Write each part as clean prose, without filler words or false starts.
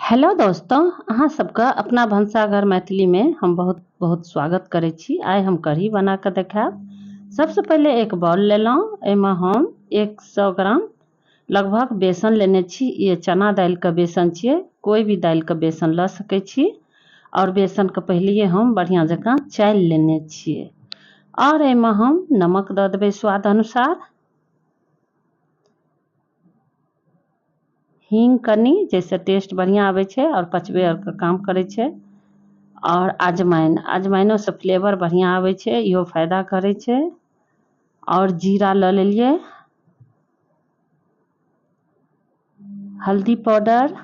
Hello दोस्तों, अहाँ सबके अपना भनसाघर मैथिली में हम बहुत बहुत स्वागत करै छी। आइ हम कढ़ी बना के देखाएब। सबसे पहले एक बाउल लेलहुँ, एहिमे हम 100 ग्राम लगभग बेसन लेने छी। ये चना दालि के बेसन छियै, कोई भी दालि के बेसन लऽ सकै छी। और बेसन के पहले हम बढ़िया जकाँ चालि लेने छियै। और एहिमे हम नमक दऽ देबै स्वाद अनुसार, हींग कनी, जैसे टेस्ट बढ़िया आबै छै और पचबे और के काम करै छै। और अजवाइनो से फ्लेवर बढ़िया आबै छै, इहो फायदा करै छै। और जीरा लऽ लेलिए, हल्दी पाउडर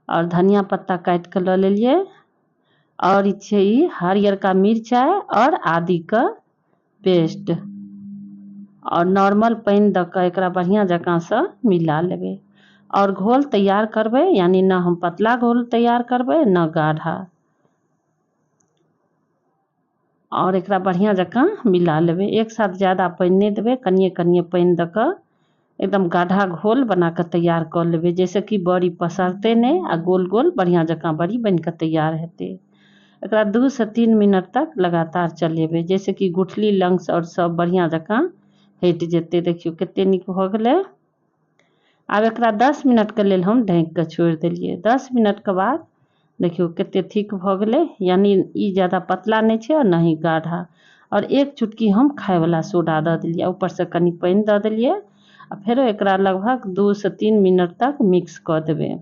और धनिया पत्ता काट के लऽ लेलिए। और ई हरियरका मिर्चाई और आदि का पेस्ट और नॉर्मल पानी द के एकरा बढ़िया जकाँ से मिला लेबै। और घोल तैयार करबै, यानी ना हम पतला घोल तैयार करबै ना गाढ़ा। और एकरा बढ़िया जकाँ मिला लेबै। एक साथ ज़्यादा पानी नहीं देबै, कनिए कनिए पानी द के एकदम गाढ़ा घोल बना के तैयार कर लेबै, जैसे कि बड़ी पसरतै नहीं आ गोल गोल बढ़िया जकाँ बड़ी बन के तैयार हेतै। एकरा 2 से 3 मिनट तक लगातार चलेबै, जैसे कि गुठली लंग्स और सब बढ़िया जकाँ हटि जेतै। देखियो कते नीक भ गेलै। आब एकरा 10 मिनट के लेल हम ढक के छोड़ि देलिए। 10 मिनट के बाद देखियो कते थिक भ गेलै, यानी ई ज़्यादा पतला नहीं छै और ना ही गाढ़ा। और एक चुटकी हम खाय वाला सोडा दऽ देलिए, ऊपर से कनी पानी दऽ देलिए। आ फेरो एकरा लगभग 2 से 3 मिनट तक मिक्स कऽ देबै,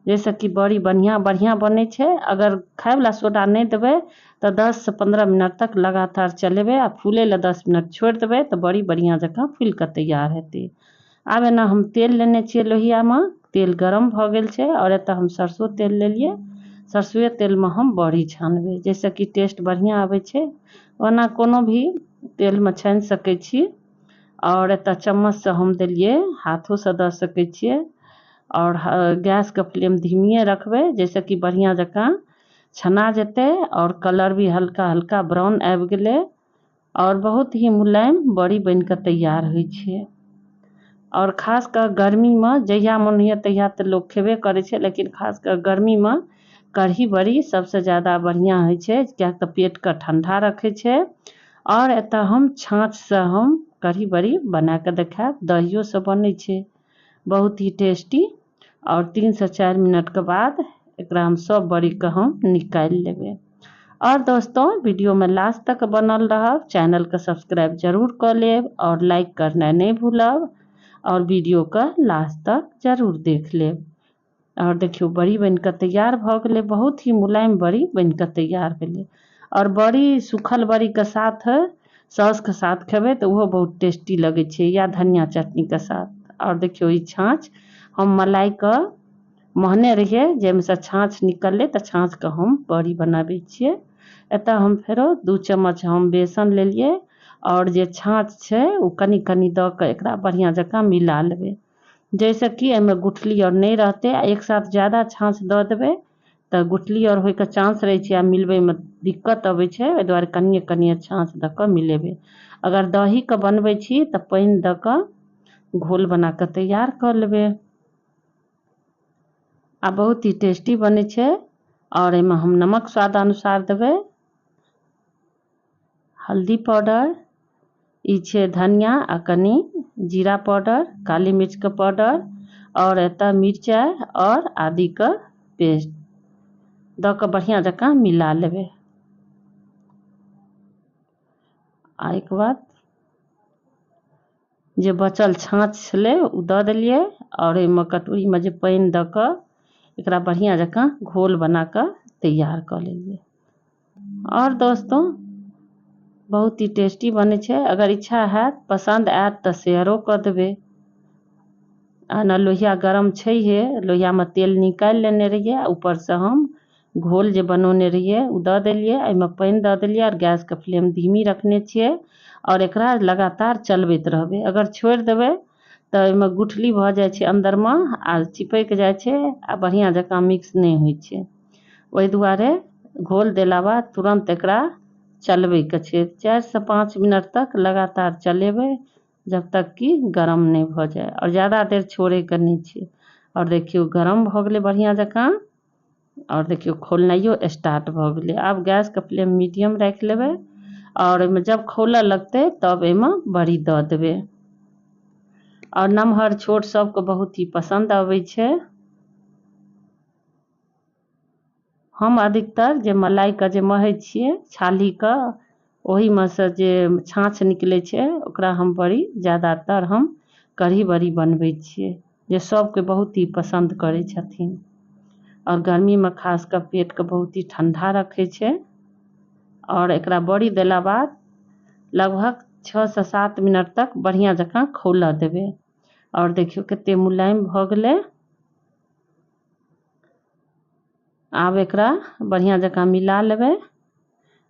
जैसे कि बड़ी बढ़िया बनै छै। अगर खाय वाला सोडा नहीं देबै तो 10 से 15 मिनट तक लगातार चलेबै आ फूले ला 10 मिनट छोड़ देबै तो बड़ी बढ़िया जकाँ फूल के तैयार हेतै। आब एना हम तेल लेने छियै लोहिया में, तेल गरम भ गेल छै और एतऽ हम सरसों तेल लेलिए। सरसों तेल में हम बड़ी छानबै, जैसे कि टेस्ट बढ़िया आबै छै। ओना कोनो भी तेल में छानि सकै छी। और एतऽ चम्मच से हम देलिए, हाथों से दऽ सकै छियै। और गैस के फ्लेम धीमिए रखबै, जैसे कि बढ़िया जकाँ छना जेतै। और कलर भी हल्का हल्का ब्राउन आबि गेलै और बहुत ही मुलायम बड़ी बन के तैयार होइ छै। और खास कर गर्मी में जहिया मन होइए तहिया तो लोग खेबे करे छै, लेकिन खास कर गर्मी में कढ़ी बड़ी सबसे ज़्यादा बढ़िया होइ छै, किया तऽ पेट के ठंडा रखे छै। और एतऽ हम छाँच से हम कढ़ी बड़ी बना के देखाएब, दहियो से बनै छै बहुत ही टेस्टी। और 3 से 4 मिनट के बाद एकरा हम सब बड़ी के हम निकाल लेबै। और दोस्तों वीडियो में लास्ट तक बनल रहब, चैनल के सब्सक्राइब जरूर कर लेब और लाइक करना नहीं भूलब। और वीडियो का लास्ट तक जरूर देख लेब। और देखियो बड़ी बन के तैयार भ गेलै, बहुत ही मुलायम बड़ी बन के तैयार भेलै। और बड़ी सूखल बड़ी के साथ सॉस के साथ खेबै तो वो बहुत टेस्टी लगे छै, या धनिया चटनी के साथ। और देखियो ई छाँछ हम मलाई के महने रहिए, जैमे से छाँछ निकललै तो छाँछ के हम बड़ी बनाबै छियै। एतऽ हम फेरो 2 चम्मच हम बेसन लेलिए। और जे छाँछ छै उ कनी कनी दऽ के एकरा बढ़िया जकाँ मिला लेबै, जैसे कि एमे गुठली और नहीं रहते। एक साथ ज़्यादा छाँछ दऽ देबै तो गुठली और होय के चांस रहे छै आ मिलबै में दिक्कत अबै छै, ओहि दुआरे कनिए कनिए छाँछ दऽ के मिलेबै। अगर दही के बनबै छी तो पानी दऽ के घोल बना के तैयार कर लेबै। आ बहुत ही टेस्टी बनै छै। और एमे हम नमक स्वाद अनुसार देबै, हल्दी पाउडर, ई छै धनिया आ कनी जीरा पाउडर, काली मिर्च के पाउडर। और एतऽ मिर्चाई और आदि का पेस्ट दऽ के बढ़िया जकाँ मिला लेबै। आ एक बाद जे बचल छाँछ छलै उ दऽ देलिए। और एमे कटोरी में जे पानी दऽ के एकरा बढ़िया जकाँ घोल बना के तैयार कर लेलिए। और दोस्तों बहुत ही टेस्टी बनै छै। अगर इच्छा हैत, पसंद आयत तो शेयरो कर देबै। ना लोहिया गरम छैहे, लोहिया में तेल निकाल लेने रहिए, ऊपर से हम घोल जे बनौने रहिए उ दऽ देलिए। एहिमे पानी दऽ देलिए और गैस के फ्लेम धीमी रखने छियै। और एकरा लगातार चलबैत रहबै। अगर छोड़ि देबै तो एहिमे गुठली भऽ जाइ छै अंदर में आ चिपक जाइ छै आ बढ़िया जकाँ मिक्स नहीं होइ छै। ओहि दुआरे घोल देला बाद तुरंत एकरा चलबै के छै। 4 से 5 मिनट तक लगातार चलेबै, जब तक कि गरम नहीं भ जाए। और ज़्यादा देर छोड़े के नहीं छै। और देखियो गरम भ गेलै बढ़िया जकाँ और देखियो खोलनाइयो स्टार्ट भ गेलै। आब गैस के फ्लेम मीडियम राखि लेबै और एहिमे जब खौलऽ लगतै तब एहिमे बड़ी दऽ देबै। और नमहर छोट सबके बहुत ही पसंद अबै छै। हम अधिकतर जे मलाइके जे महै छियै छालीके ओहीमे से जे छाँछ निकलै छै ओकरा हम बड़ी ज़्यादातर हम कढ़ी बड़ी बनबै छियै जे सबके बहुत ही पसंद करै छथिन और गर्मीमे खास कऽ पेटके बहुत ही ठंडा रखै छै। और एकरा बड़ी देला बाद लगभग 6 से 7 मिनट तक बढ़िया जकाँ खौलऽ देबै। और देखियो कते मुलायम भ गेलै। आब एकरा बढ़िया जकाँ मिला लेबै।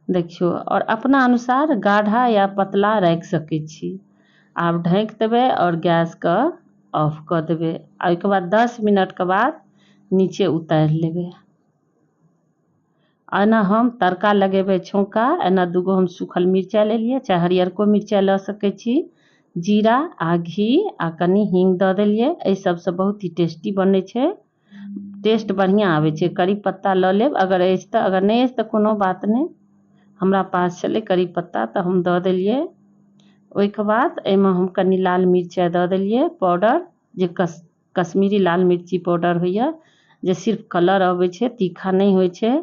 देखियो और अपना अनुसार गाढ़ा या पतला राखि सकै छी। आब ढकि देबै और गैस के ऑफ कऽ देबै। आ ओहिके बाद 10 मिनट के बाद नीचे उतारि लेबै। एना हम तड़का लगेबै छौंका, एना दूगो हम सूखल मिरचाइ लेलियै, चाहे हरियरको मिरचाइ लऽ सकै छी, जीरा आ घी आ कनि हींग दऽ देलियै। एहि सबसँ बहुत ही टेस्टी बनै छै, टेस्ट बढ़िआँ आबै छै। करी पत्ता लऽ लेब अगर अछि तऽ, अगर नहि अछि तऽ कोनो बात नहि। हमरा पास छलै करी पत्ता तऽ हम दऽ देलियै। ओहिके बाद एहिमे हम कनि लाल मिरचाइ दऽ देलियै पाउडर, जे कश्मीरी लाल मिर्ची पाउडर होइए, जे सिर्फ कलर अबै छै, तीखा नहि होइ छै।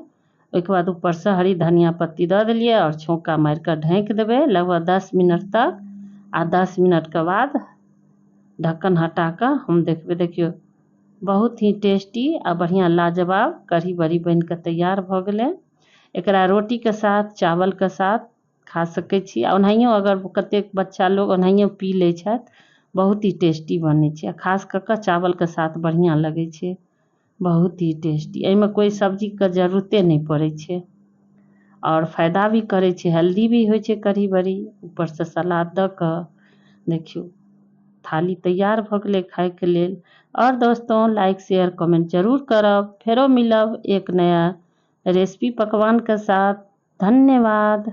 ओहिके बाद ऊपरसँ हरी धनिया पत्ती दऽ देलियै और छौंका मारि कऽ ढकि देबै लगभग 10 मिनट तक। आ 10 मिनट के बाद ढक्कन हटा कऽ हम देखबै। देखियौ बहुत ही टेस्टी आ बढ़िया लाजवाब कढ़ी बड़ी बनि कऽ तैयार भऽ गेलै। एकरा रोटी के साथ, चावल के साथ खा सकै छी। आ ओनाहियो अगर कतेक बच्चा लोग ओनाहियो पी लै छथि, बहुत ही टेस्टी बनै छै। आ खास कऽ कऽ चावल के साथ बढ़िया लगै छै, बहुत ही टेस्टी। एहिमे कोई सब्जी के जरूरते नहीं पड़ै छै और फायदा भी करै छै, हेल्दी भी होइ छै कढ़ी बड़ी। ऊपर से सलाद दऽ कऽ देखियौ थाली तैयार भऽ गेलै खायके लेल। और दोस्तों लाइक शेयर कमेंट जरूर करब। फेरो मिलब एक नया रेसिपी पकवान के साथ। धन्यवाद।